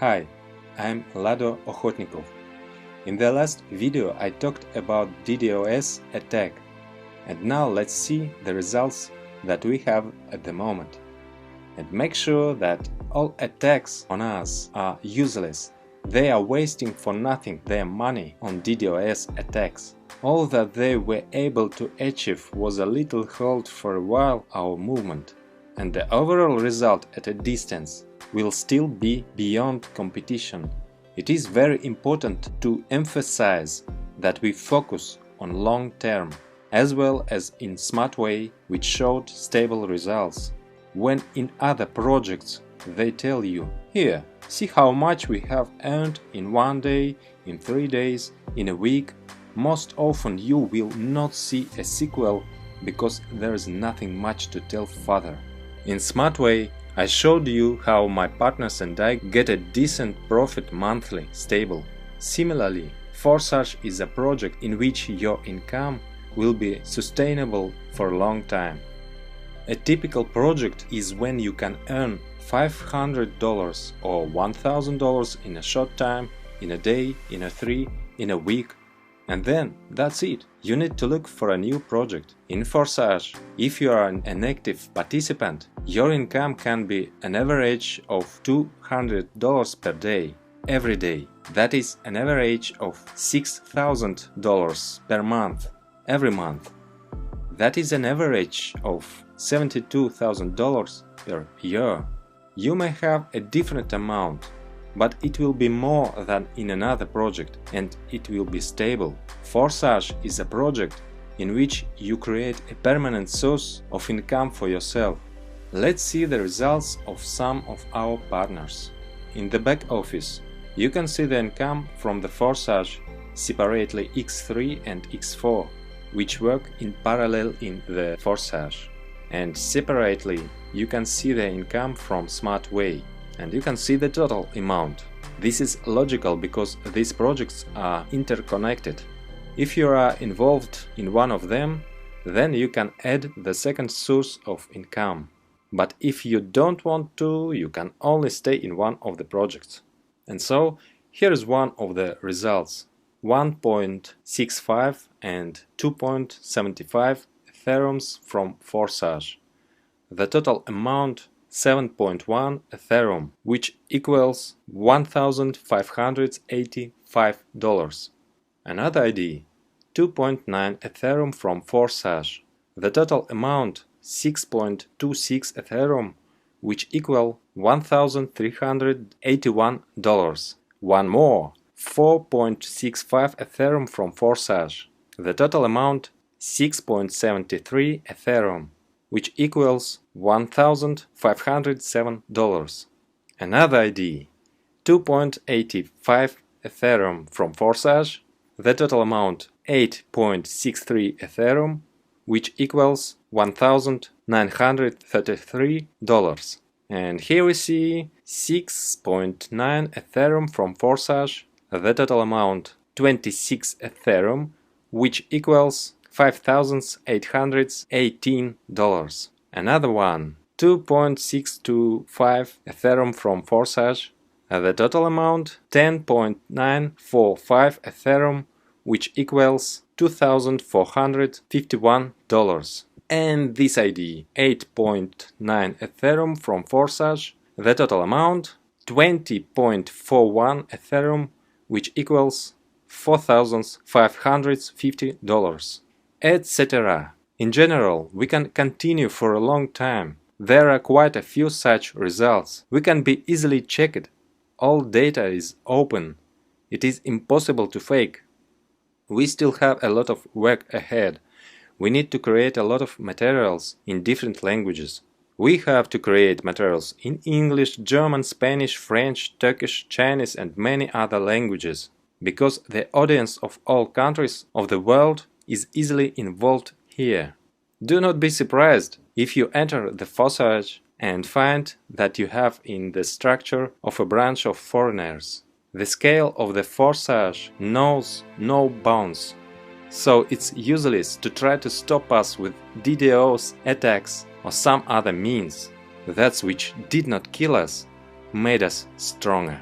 Hi, I'm Lado Okhotnikov. In the last video I talked about DDoS attack, and now let's see the results that we have at the moment. And make sure that all attacks on us are useless. They are wasting for nothing their money on DDoS attacks. All that they were able to achieve was a little halt for a while our movement, and the overall result at a distance will still be beyond competition. It is very important to emphasize that we focus on long term, as well as in smart way which showed stable results. When in other projects they tell you, here, see how much we have earned in 1 day, in 3 days, in a week, most often you will not see a sequel because there is nothing much to tell further. In smart way, I showed you how my partners and I get a decent profit monthly, stable. Similarly, Forsage is a project in which your income will be sustainable for a long time. A typical project is when you can earn $500 or $1,000 in a short time, in a day, in a 3, in a week, and then that's it. You need to look for a new project. In Forsage, if you are an active participant, your income can be an average of $200 per day, every day. That is an average of $6,000 per month, every month. That is an average of $72,000 per year. You may have a different amount, but it will be more than in another project, and it will be stable. Forsage is a project in which you create a permanent source of income for yourself. Let's see the results of some of our partners. In the back office, you can see the income from the Forsage, separately X3 and X4, which work in parallel in the Forsage. And separately, you can see the income from Smart Way, and you can see the total amount. This is logical because these projects are interconnected. If you are involved in one of them, then you can add the second source of income. But if you don't want to, you can only stay in one of the projects. And so, here is one of the results. 1.65 and 2.75 Ethereums from Forsage. The total amount 7.1 Ethereum, which equals $1,585. Another ID, 2.9 Ethereum from Forsage. The total amount 6.26 Ethereum, which equal $1,381. One more, 4.65 Ethereum from Forsage. The total amount 6.73 Ethereum, which equals $1,507. Another ID, 2.85 Ethereum from Forsage. The total amount 8.63 Ethereum, which equals $1,933. And here we see 6.9 Ethereum from Forsage. The total amount 26 Ethereum, which equals $5,818. Another one, 2.625 Ethereum from Forsage. The total amount 10.945 Ethereum, which equals $2,451. And this ID, 8.9 Ethereum from Forsage. The total amount 20.41 Ethereum, which equals $4,550. Etc. In general, we can continue for a long time. There are quite a few such results. We can be easily checked. All data is open. It is impossible to fake. We still have a lot of work ahead. We need to create a lot of materials in different languages. We have to create materials in English, German, Spanish, French, Turkish, Chinese and many other languages, because the audience of all countries of the world is easily involved here. Do not be surprised if you enter the Forsage and find that you have in the structure of a branch of foreigners. The scale of the Forsage knows no bounds, so it's useless to try to stop us with DDoS attacks or some other means. That which did not kill us made us stronger.